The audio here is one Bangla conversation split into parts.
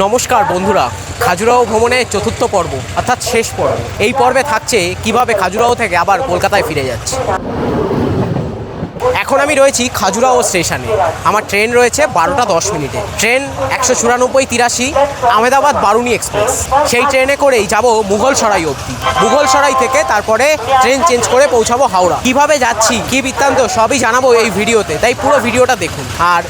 নমস্কার বন্ধুরা, খাজুরাহো ভ্রমণের চতুর্থ পর্ব অর্থাৎ শেষ পর্ব। এই পর্বে থাকছে কিভাবে খাজুরাহো থেকে আবার কলকাতায় ফিরে যাচ্ছে। এখন আমি রয়েছি খাজুরাহো স্টেশনে। আমার ট্রেন রয়েছে 12টা 10 মিনিটে। Train 194-83 Ahmedabad Barauni express. সেই ট্রেনে করেই যাব মুঘলসরাই অবধি। মুঘলসরাই থেকে তারপরে ট্রেন চেঞ্জ করে পৌঁছাবো হাওড়া। কিভাবে যাচ্ছি, কি বৃত্তান্ত সবই জানাবো এই ভিডিওতে, তাই পুরো ভিডিওটা দেখুন। আর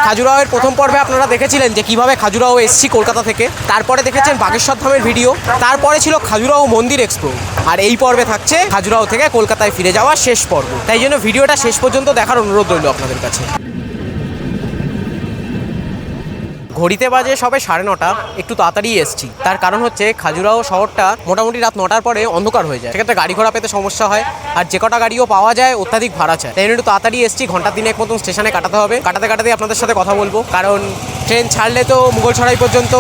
খাজুরাহোর প্রথম পর্বে আপনারা দেখেছিলেন যে কিভাবে খাজুরাহো এসেছি কলকাতা থেকে, তারপরে দেখেছেন বাগেশ্বর ধামের ভিডিও, তারপরে ছিল খাজুরাহো মন্দির এক্সপ্লোর, আর এই পর্বে থাকছে খাজুরাহো থেকে কলকাতায় ফিরে যাওয়ার শেষ পর্ব। তাই জন্য ভিডিওটা শেষ পর্যন্ত দেখার অনুরোধ রইল আপনাদের কাছে। ঘড়িতে বাজে সবে 9:30, একটু তাড়াতাড়ি এসেছি। তার কারণ হচ্ছে খাজুরাহো শহরটা মোটামুটি রাত 9টার পরে অন্ধকার হয়ে যায়, সেক্ষেত্রে গাড়ি ঘোড়া পেতে সমস্যা হয়, আর যে কটা গাড়িও পাওয়া যায় অত্যাধিক ভাড়া চায়। তাই জন্য একটু তাড়াতাড়ি এসেছি, ঘন্টা 3 মতন স্টেশনে কাটাতে হবে। কাটাতে আপনাদের সাথে কথা বলবো, কারণ ট্রেন ছাড়লে তো মুঘলসরাই পর্যন্ত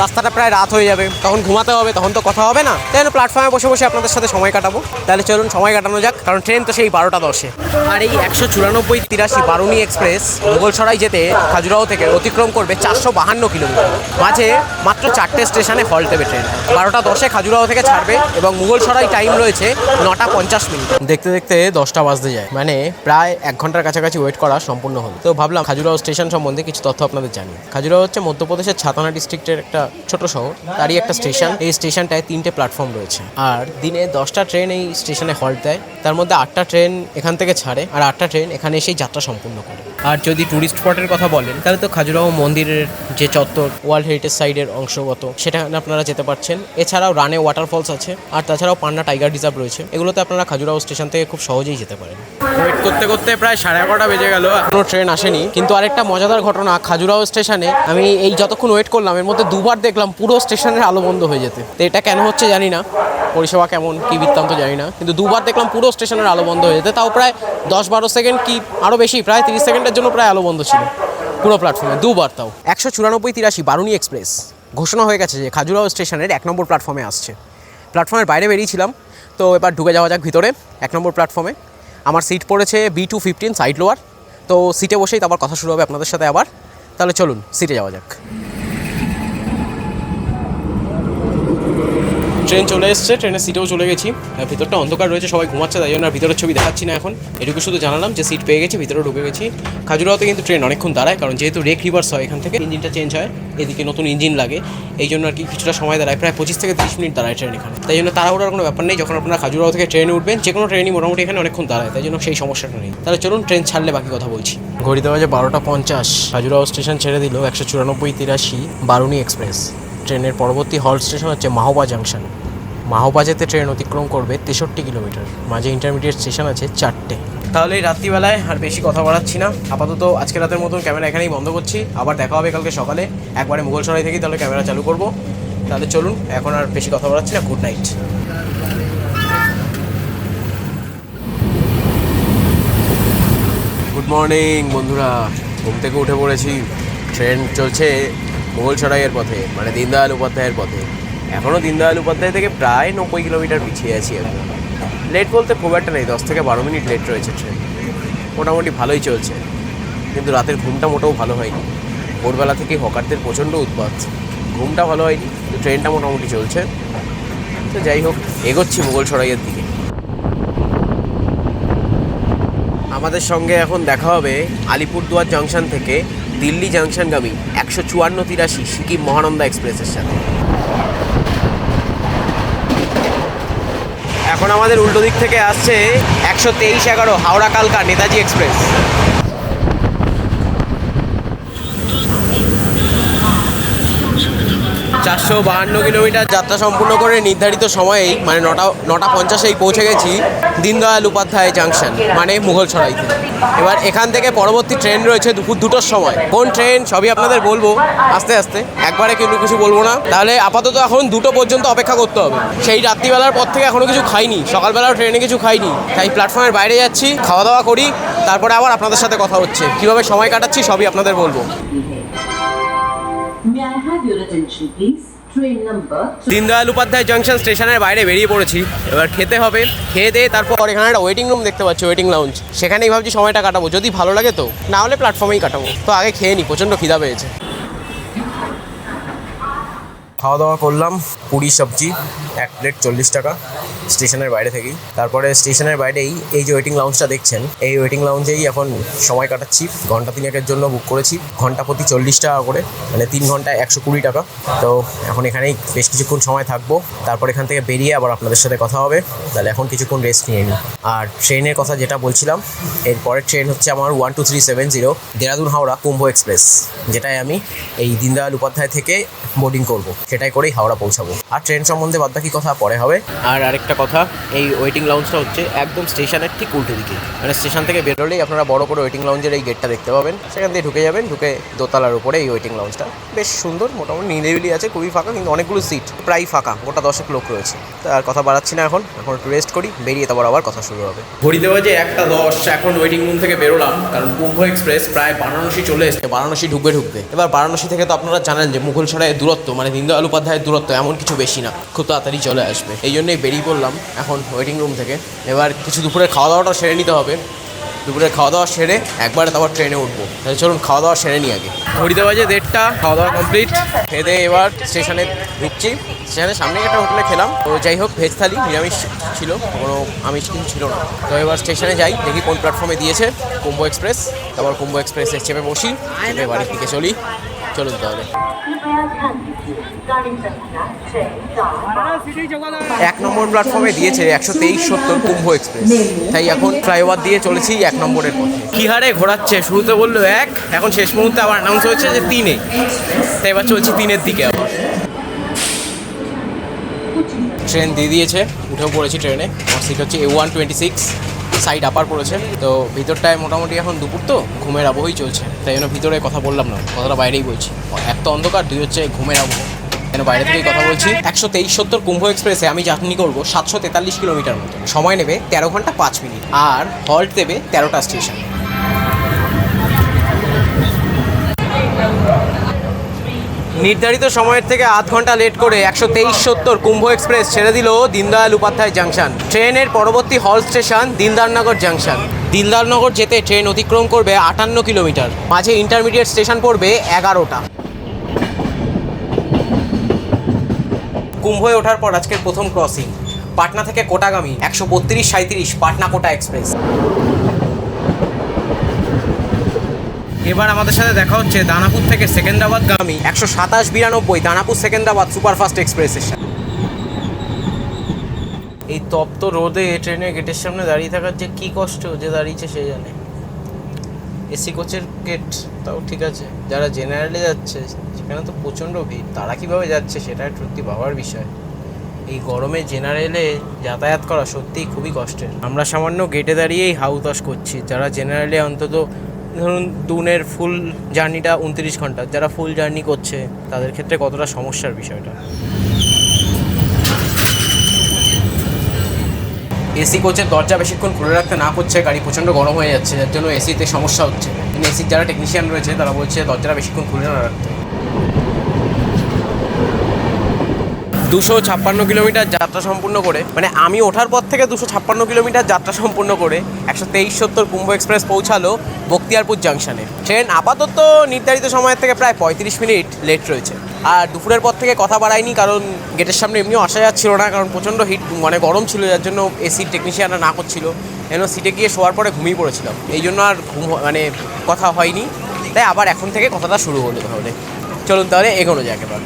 রাস্তাটা প্রায় রাত হয়ে যাবে, তখন ঘুমাতে হবে, তখন তো কথা হবে না। তাই জন্য প্ল্যাটফর্মে বসে বসে আপনাদের সাথে সময় কাটাবো। তাহলে চলুন সময় কাটানো যাক, কারণ ট্রেন তো সেই 12টা 10-এ। আর এই 194-83 বারুনি এক্সপ্রেস মুঘলসরাই যেতে খাজুরাহো থেকে অতিক্রম করবে 452 কিলোমিটার। মাঝে মাত্র 4টে স্টেশনে হল্ট দেবে ট্রেন। 12টা 10-এ খাজুরাহো থেকে ছাড়বে এবং মুঘলসরাই টাইম রয়েছে 9টা 50 মিনিট। দেখতে দেখতে 10টা বাজতে যায়, মানে প্রায় 1 ঘন্টার কাছাকাছি ওয়েট করা সম্পূর্ণ হলো। তো ভাবলাম খাজুরাহো স্টেশন সম্বন্ধে কিছু তথ্য আপনাদের জানি। খাজুরাহো হচ্ছে মধ্যপ্রদেশের ছাতনা ডিস্ট্রিক্টের একটা ছোট শহর, তারই একটা স্টেশন। এই স্টেশনটায় 3টে প্ল্যাটফর্ম রয়েছে, আর দিনে 10টা ট্রেন এই স্টেশনে হল্ট দেয়। তার মধ্যে 8টা ট্রেন এখান থেকে ছাড়ে, আর 8টা ট্রেন এখানে এসেই যাত্রা সম্পূর্ণ করে। আর যদি ট্যুরিস্ট স্পটের কথা বলেন, তাহলে তো খাজুরাহো মন্দিরের যে চত্বর, ওয়ার্ল্ড হেরিটেজ সাইডের অংশগত, সেখানে আপনারা যেতে পারছেন। এছাড়াও রানে ওয়াটারফলস আছে, আর তাছাড়াও পান্না টাইগার রিজার্ভ রয়েছে। এগুলোতে আপনারা খাজুরাহো স্টেশন থেকে খুব সহজেই যেতে পারেন। ওয়েট করতে করতে প্রায় 11:30 বেজে গেল, এখনো ট্রেন আসেনি। কিন্তু আরেকটা মজাদার ঘটনা, খাজুরাহো স্টেশনে আমি এই যতক্ষণ ওয়েট করলাম এর মধ্যে 2বার দেখলাম পুরো স্টেশনের আলো বন্ধ হয়ে যেতে। তো এটা কেন হচ্ছে জানি না, পরিষেবা কেমন কি বৃত্তান্ত জানি না, কিন্তু 2বার দেখলাম পুরো স্টেশনের আলো বন্ধ হয়ে যেতে। তাও প্রায় 10-12 সেকেন্ড কি আরও বেশি, প্রায় 30 সেকেন্ডের জন্য প্রায় আলো বন্ধ ছিল পুরো প্ল্যাটফর্মে 2বার। তাও 194-83 বারুনি এক্সপ্রেস ঘোষণা হয়ে গেছে যে খাজুরাহো স্টেশনের 1 নম্বর প্ল্যাটফর্মে আসছে। প্ল্যাটফর্মের বাইরে বেরিয়েছিলাম, তো এবার ঢুকে যাওয়া যাক ভিতরে 1 নম্বর প্ল্যাটফর্মে। আমার সিট পড়েছে B215 সাইড লোয়ার। তো সিটে বসেই তো আবার কথা শুরু হবে আপনাদের সাথে আবার। তাহলে চলুন সিটে যাওয়া যাক। ট্রেন চলে এসছে, ট্রেনের সিটেও চলে গেছি। ভিতরটা অন্ধকার রয়েছে, সবাই ঘুমাচ্ছে, তাই জন্য আর ভিতরের ছবি দেখাচ্ছি না এখন। এটুকু শুধু জানালাম যে সিট পেয়ে গেছি, ভিতরে ঢুকে গেছি। খাজুরাহোতে কিন্তু ট্রেন অনেকক্ষণ দাঁড়ায়, কারণ যেহেতু রেক রিভার্স হয় এখান থেকে, ইঞ্জিনটা চেঞ্জ হয়, এদিকে নতুন ইঞ্জিন লাগে, এই জন্য আর কি কিছুটা সময় দাঁড়ায়, প্রায় 25 থেকে 30 মিনিট দাঁড়ায় ট্রেন এখানে। তাই জন্য তাড়াহুড়োর কোনো ব্যাপার নেই। যখন আপনারা খাজুরাহো থেকে ট্রেনে উঠবেন, যে কোনো ট্রেনই মোটামুটি এখানে অনেকক্ষণ দাঁড়ায়, তাই জন্য সেই সমস্যাটা নেই। তাহলে চলুন ট্রেন ছাড়লে বাকি কথা বলছি। ঘড়িতে বাজে 12টা 50, খাজুরাহো স্টেশন ছেড়ে দিল 194-83 বারুনি এক্সপ্রেস। ট্রেনের পরবর্তী হল্ট স্টেশন হচ্ছে মাহোবা জাংশন। মাহোবা যেতে ট্রেন অতিক্রম করবে 63 কিলোমিটার। মাঝে ইন্টারমিডিয়েট স্টেশন আছে 4টে। তাহলে এই রাত্রিবেলায় আর বেশি কথা বাড়াচ্ছি না, আপাতত আজকে রাতের মতন ক্যামেরা এখানেই বন্ধ করছি। আবার দেখা হবে কালকে সকালে একবারে মুঘলসরাই থেকেই তাহলে ক্যামেরা চালু করব। তাহলে চলুন, এখন আর বেশি কথা বাড়াচ্ছি না। Good night. গুড মর্নিং বন্ধুরা, ঘুম থেকে উঠে পড়েছি। ট্রেন চলছে মুঘলসরাইয়ের পথে, মানে দীনদয়াল উপাধ্যায়ের পথে। এখনও দীনদয়াল উপাধ্যায় থেকে প্রায় 90 কিলোমিটার পিছিয়ে আছি এখন। লেট বলতে খুব একটা নেই, 10 থেকে 12 মিনিট লেট রয়েছে ট্রেন। মোটামুটি ভালোই চলছে, কিন্তু রাতের ঘুমটা মোটেও ভালো হয়নি। ভোরবেলা থেকেই হকারদের প্রচণ্ড উৎপাত, ঘুমটা ভালো হয়নি, কিন্তু ট্রেনটা মোটামুটি চলছে। তো যাই হোক, এগোচ্ছি মুঘলসরাইয়ের দিকে। আমাদের সঙ্গে এখন দেখা হবে আলিপুরদুয়ার জাংশন থেকে দিল্লি জাংশনগামী 154-83 সিকিম মহানন্দা এক্সপ্রেসের সাথে। এখন আমাদের উল্টো দিক থেকে আসছে 123-11 হাওড়া কালকা নেতাজি এক্সপ্রেস। 452 কিলোমিটার যাত্রা সম্পূর্ণ করে নির্ধারিত সময়েই, মানে 9টা 50-এই পৌঁছে গেছি দীনদয়াল উপাধ্যায় জাংশন, মানে মুঘলসরাইতে। এবার এখান থেকে পরবর্তী ট্রেন রয়েছে দুপুর 2টোর সময়। কোন ট্রেন সবই আপনাদের বলবো আস্তে আস্তে, একবারে কিন্তু কিছু বলবো না। তাহলে আপাতত এখন 2টো পর্যন্ত অপেক্ষা করতে হবে। সেই রাত্রিবেলার পর থেকে এখনও কিছু খাইনি, সকালবেলাও ট্রেনে কিছু খাইনি, তাই প্ল্যাটফর্মের বাইরে যাচ্ছি, খাওয়া দাওয়া করি, তারপরে আবার আপনাদের সাথে কথা হচ্ছে। কীভাবে সময় কাটাচ্ছি সবই আপনাদের বলবো। দীনদয়াল উপাধ্যায় জাংশন স্টেশনের বাইরে বেরিয়ে পড়েছি। এবার খেতে হবে, খেয়ে দিয়ে তারপর এখানে একটা ওয়েটিং রুম দেখতে পাচ্ছি, ওয়েটিং লাউঞ্জ, সেখানেই ভাবছি সময়টা কাটাবো। যদি ভালো লাগে তো, না হলে প্ল্যাটফর্মেই কাটাবো। তো আগে খেয়ে নিই, প্রচণ্ড খিদা পেয়েছে। খাওয়া দাওয়া করলাম, পুরি সবজি 1 প্লেট 40 টাকা স্টেশনের বাইরে থেকেই। তারপরে স্টেশনের বাইরেই এই যে ওয়েটিং লাউঞ্জটা দেখছেন, এই ওয়েটিং লাউঞ্জেই এখন সময় কাটাচ্ছি। ঘন্টা 3 জন্য বুক করেছি, ঘন্টা প্রতি 40 টাকা করে, মানে 3 ঘন্টায় 120 টাকা। তো এখন এখানেই বেশ কিছুক্ষণ সময় থাকবো, তারপর এখান থেকে বেরিয়ে আবার আপনাদের সাথে কথা হবে। তাহলে এখন কিছুক্ষণ রেস্ট নিয়ে নিই। আর ট্রেনের কথা যেটা বলছিলাম, এর পরের ট্রেন হচ্ছে আমার 12370 দেরাদুন হাওড়া কুম্ভ এক্সপ্রেস, যেটাই আমি এই দীনদয়াল উপাধ্যায় থেকে বোর্ডিং করব, সেটাই করেই হাওড়া পৌঁছাবো। আর ট্রেন সম্বন্ধে বাদবাকি কথা পরে হবে। আর আরেকটা কথা, এই ওয়েটিং লাউঞ্জটা হচ্ছে একদম স্টেশনের ঠিক উল্টো দিকে, মানে স্টেশন থেকে বেরোলেই আপনারা বড় করে ওয়েটিং লাউঞ্জের এই গেটটা দেখতে পাবেন, সেখান দিয়ে ঢুকে যাবেন। ঢুকে দোতলার উপরে এই ওয়েটিং লাউঞ্জটা বেশ সুন্দর, মোটামুটি নিরিবিলি আছে, খুবই ফাঁকা, কিন্তু অনেকগুলো সিট প্রায় ফাঁকা, গোটা 10 লোক রয়েছে। তো আর কথা বাড়াচ্ছি না, এখন একটু রেস্ট করি, বেরিয়ে তারপর আবার কথা শুরু হবে। ঘড়িতে বাজে 1:10, এখন ওয়েটিং রুম থেকে বেরোলাম, কারণ কুম্ভ এক্সপ্রেস প্রায় বারাণসী চলে এসছে। বারাণসী ঢুকবে। এবার বারাণসী থেকে তো আপনারা জানেন যে মুঘলসরাইয়ের দূরত্ব, মানে দীনদয়াল উপাধ্যায়ের দূরত্ব এমন কিছু বেশি না, খুব তাড়াতাড়ি চলে আসবে। এই জন্যই বেরিয়ে পড়লাম এখন ওয়েটিং রুম থেকে। এবার কিছু দুপুরের খাওয়া দাওয়াটা সেরে নিতে হবে। দুপুরের খাওয়া দাওয়া সেরে একবারে তারপর ট্রেনে উঠবো। তাহলে চলুন খাওয়া দাওয়া সেরে নিই আগে। ঘড়িতে বাজে 1:30, খাওয়া দাওয়া কমপ্লিট। খেয়ে এবার স্টেশনে ঢুকছি। স্টেশনের সামনে একটা হোটেলে খেলাম, তো যাই হোক ভেজ থালি, নিরামিষ ছিল, কোনো আমিষ কিছু ছিল না। তো এবার স্টেশনে যাই, দেখি কোন প্ল্যাটফর্মে দিয়েছে কুম্ভ এক্সপ্রেস। তারপর কুম্ভ এক্সপ্রেসে চেপে বসি, চেপে বাড়ির দিকে চলুন তাহলে। 1 নম্বর প্ল্যাটফর্মে দিয়েছে 12370 কুম্ভ এক্সপ্রেস, তাই এখন ফ্লাইওভার দিয়ে চলেছি 1 নম্বরের পথে। কি হারে ঘোরাচ্ছে, শুরুতে বললো 1, এখন শেষ মুহূর্তে আবার অ্যানাউন্স হয়েছে যে 3-এ, তাই এবার চলছি 3-এর দিকে। আবার ট্রেন দিয়ে দিয়েছে, উঠেও পড়েছি ট্রেনে। আমার সিট হচ্ছে A126, সাইড আপার পড়েছে। তো ভিতরটায় মোটামুটি এখন দুপুর, তো ঘুমের আবহই চলছে, তাই জন্য ভিতরে কথা বললাম না, কথাটা বাইরেই বলছি। এক তো অন্ধকার, 2 হচ্ছে ঘুমের আবহ, কেন বাইরে থেকেই কথা বলছি। 12370 কুম্ভ এক্সপ্রেসে আমি জার্নি করবো 743 কিলোমিটার মতো, সময় নেবে 13 ঘন্টা 5 মিনিট, আর হল্ট দেবে 13টা স্টেশন। নির্ধারিত সময়ের থেকে আধ ঘন্টা লেট করে 12370 কুম্ভ এক্সপ্রেস ছেড়ে দিল দীনদয়াল উপাধ্যায় জাংশন। ট্রেনের পরবর্তী হল স্টেশন দিলদারনগর জাংশন। দিলদারনগর যেতে ট্রেন অতিক্রম করবে 58 কিলোমিটার, মাঝে ইন্টারমিডিয়েট স্টেশন পড়বে 11টা। কুম্ভে ওঠার পর আজকের প্রথম ক্রসিং, পাটনা থেকে কোটাগামী 132-37 পাটনা কোটা এক্সপ্রেস। এবার আমাদের সাথে দেখা হচ্ছে দানাপুর থেকে সেকেন্দ্রাবাদগামী 127-92 দানাপুর সেকেন্দ্রাবাদ সুপারফাস্ট এক্সপ্রেসের সাথে। এই তপ্ত রোদে ট্রেনের গেটের সামনে দাঁড়িয়ে থাকার যে কী কষ্ট, যে দাঁড়িয়েছে সে জানে। এসি কোচের গেট তাও ঠিক আছে, যারা জেনারেলে যাচ্ছে সেখানে তো প্রচণ্ড ভিড়, তারা কীভাবে যাচ্ছে সেটা সত্যি ভাবার বিষয়। এই গরমে জেনারেলে যাতায়াত করা সত্যিই খুবই কষ্টের। আমরা সামান্য গেটে দাঁড়িয়েই হাউতাস করছি, যারা জেনারেলে অন্তত ধরুন দুনের ফুল জার্নিটা 29 ঘন্টা, যারা ফুল জার্নি করছে তাদের ক্ষেত্রে কতটা সমস্যার বিষয়টা। এসি কোচের দরজা বেশিক্ষণ খুলে রাখতে না করছে, গাড়ি প্রচণ্ড গরম হয়ে যাচ্ছে, যার জন্য এসিতে সমস্যা হচ্ছে। কিন্তু এসির যারা টেকনিশিয়ান রয়েছে তারা বলছে দরজাটা বেশিক্ষণ খুলে না রাখতে। 256 কিলোমিটার যাত্রা সম্পূর্ণ করে, মানে আমি ওঠার পর থেকে 256 কিলোমিটার যাত্রা সম্পূর্ণ করে 12370 কুম্ভ এক্সপ্রেস পৌঁছালো বখতিয়ারপুর জাংশনে। ট্রেন আপাতত নির্ধারিত সময়ের থেকে প্রায় 35 মিনিট লেট রয়েছে। আর দুপুরের পর থেকে কথা বাড়ায়নি, কারণ গেটের সামনে এমনিও আসা যাচ্ছিল না, কারণ প্রচণ্ড হিট, মানে গরম ছিল, যার জন্য এসির টেকনিশিয়ানরা না করছিল। এজন্য সিটে গিয়ে শোয়ার পরে ঘুমিয়ে পড়েছিলাম, এই জন্য আর মানে কথা হয়নি। তাই আবার এখন থেকে কথাটা শুরু হলো। তাহলে চলুন তাহলে এগোনো যাক। এবার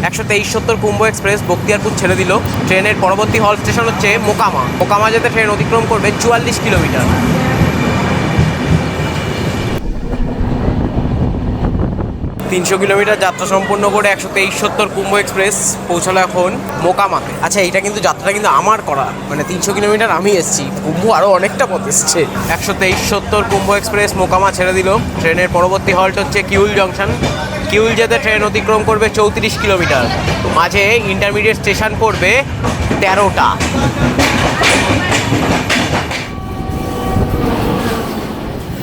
12370 কুম্ভ এক্সপ্রেস বখতিয়ারপুর ছেড়ে দিল। ট্রেনের পরবর্তী হল স্টেশন হচ্ছে মোকামা। মোকামা যেতে ট্রেন অতিক্রম করবে 44 কিলোমিটার। 300 কিলোমিটার যাত্রা সম্পূর্ণ করে 12370 কুম্ভ এক্সপ্রেস পৌঁছালো এখন মোকামাতে। আচ্ছা, এইটা কিন্তু যাত্রাটা কিন্তু আমার করা, মানে 300 কিলোমিটার আমি এসেছি, কুম্ভ আরও অনেকটা পথ এসছে। 12370 কুম্ভ এক্সপ্রেস মোকামা ছেড়ে দিল। ট্রেনের পরবর্তী হল্ট হচ্ছে কিউল জংশন। কিউল যেতে ট্রেন অতিক্রম করবে 34 কিলোমিটার, মাঝে ইন্টারমিডিয়েট স্টেশন পড়বে 13টা।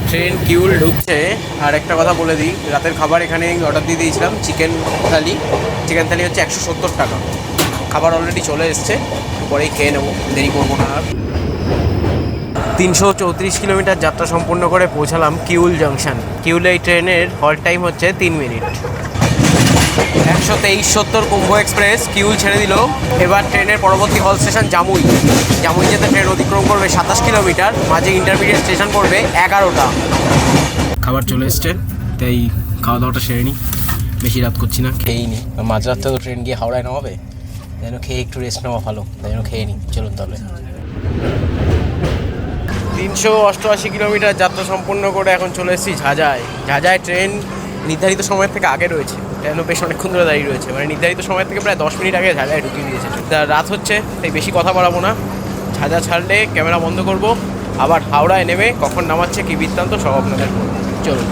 ট্রেন কিউল ঢুকছে। আর একটা কথা বলে দিই, রাতের খাবার এখানে অর্ডার দিয়ে দিয়েছিলাম, চিকেন থালি। চিকেন থালি হচ্ছে 170 টাকা। খাবার অলরেডি চলে এসছে, পরেই খেয়ে নেবো, দেরি করবো না আর। 334 কিলোমিটার যাত্রা সম্পূর্ণ করে পৌঁছালাম কিউল জাংশন। কিউলে এই ট্রেনের হল্ট টাইম হচ্ছে 3 মিনিট। 12370 কুম্ভ এক্সপ্রেস কিউল ছেড়ে দিল। এবার ট্রেনের পরবর্তী হল স্টেশন জামুই। জামুই যেতে ট্রেন অতিক্রম করবে 27 কিলোমিটার, মাঝে ইন্টারমিডিয়েট স্টেশন পড়বে 11টা। খাবার চলে এসছে, তাই খাওয়া দাওয়াটা সেরে নিই। বেশি রাত করছি না, খেয়েই নিই। মাঝরাতে তো ট্রেন গিয়ে হাওড়ায় নামাবে, তাই জন্য খেয়ে একটু রেস্ট নেওয়া ভালো, তাই জন্য খেয়ে নিই। চলুন তাহলে। 388 কিলোমিটার যাত্রা সম্পূর্ণ করে এখন চলে এসেছি ঝাঁঝায়। ঝাঁঝায় ট্রেন নির্ধারিত সময়ের থেকে আগে রয়েছে, ট্রেন বেশ অনেকক্ষণ ধরে দাঁড়িয়ে রয়েছে, মানে নির্ধারিত সময় থেকে প্রায় 10 মিনিট আগে ঝাঁঝায় ঢুকিয়ে দিয়েছে। রাত হচ্ছে, তাই বেশি কথা বাড়াবো না। ঝাঁঝা ছাড়লে ক্যামেরা বন্ধ করব, আবার হাওড়ায় নেমে কখন নামাচ্ছে কী বৃত্তান্ত সব আপনাদের বলবো। চলুন।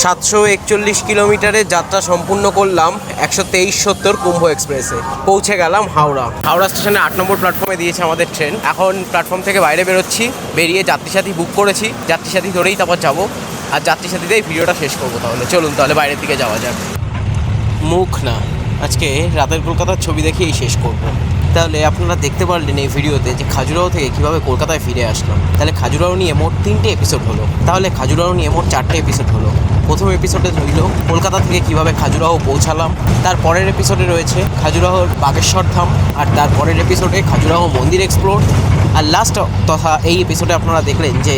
সাতশো 41 কিলোমিটারের যাত্রা সম্পূর্ণ করলাম 12370 কুম্ভ এক্সপ্রেসে। পৌঁছে গেলাম হাওড়া। হাওড়া স্টেশনে 8 নম্বর প্ল্যাটফর্মে দিয়েছে আমাদের ট্রেন। এখন প্ল্যাটফর্ম থেকে বাইরে বেরোচ্ছি, বেরিয়ে যাত্রী সাথী বুক করেছি, যাত্রী সাথী ধরেই তারপর যাবো, আর যাত্রী সাথীতেই ভিডিওটা শেষ করবো। তাহলে চলুন তাহলে বাইরের দিকে যাওয়া যাক। মুখ না, আজকে রাতের কলকাতার ছবি দেখেই শেষ করবো। তাহলে আপনারা দেখতে পারলেন এই ভিডিওতে যে খাজুরাহো থেকে কীভাবে কলকাতায় ফিরে আসলাম। তাহলে খাজুরাহো নিয়ে মোট 3টে এপিসোড হলো, তাহলে খাজুরাহো নিয়ে মোট 4টে এপিসোড হলো। প্রথম এপিসোডে ধরল কলকাতা থেকে কীভাবে খাজুরাহো পৌঁছালাম, তার পরের এপিসোডে রয়েছে খাজুরাহোর বাগেশ্বর ধাম, আর তার পরের এপিসোডে খাজুরাহো মন্দির এক্সপ্লোর, আর লাস্ট তথা এই এপিসোডে আপনারা দেখলেন যে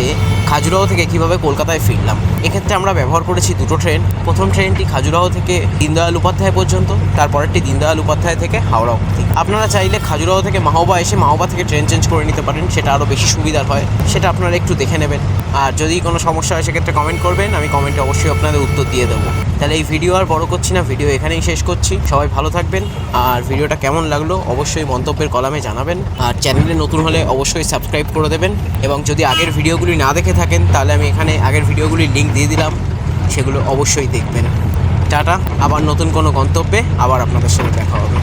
খাজুরাহো থেকে কীভাবে কলকাতায় ফিরলাম। এক্ষেত্রে আমরা ব্যবহার করেছি দুটো ট্রেন। প্রথম ট্রেনটি খাজুরাহো থেকে দীনদয়াল উপাধ্যায় পর্যন্ত, তারপরেরটি দীনদয়াল উপাধ্যায় থেকে হাওড়া অবধি। আপনারা চাইলে খাজুরাহো থেকে মাহোবা এসে মাহোবা থেকে ট্রেন চেঞ্জ করে নিতে পারেন, সেটা আরও বেশি সুবিধার হয়, সেটা আপনারা একটু দেখে নেবেন। আর যদি কোনো সমস্যা হয় সেক্ষেত্রে কমেন্ট করবেন, আমি কমেন্টে অবশ্যই আপনাদের উত্তর দিয়ে দেবো। তাহলে এই ভিডিও আর বড় করছি না, ভিডিও এখানেই শেষ করছি। সবাই ভালো থাকবেন, আর ভিডিওটা কেমন লাগলো অবশ্যই মন্তব্যের কলামে জানাবেন। আর চ্যানেলে নতুন হলে অবশ্যই সাবস্ক্রাইব করে দেবেন, এবং যদি আগের ভিডিওগুলি না দেখে থাকেন তাহলে আমি এখানে আগের ভিডিওগুলির লিঙ্ক দিয়ে দিলাম, সেগুলো অবশ্যই দেখবেন। টাটা, আবার নতুন কোনো গন্তব্যে আবার আপনাদের সাথে দেখা হবে।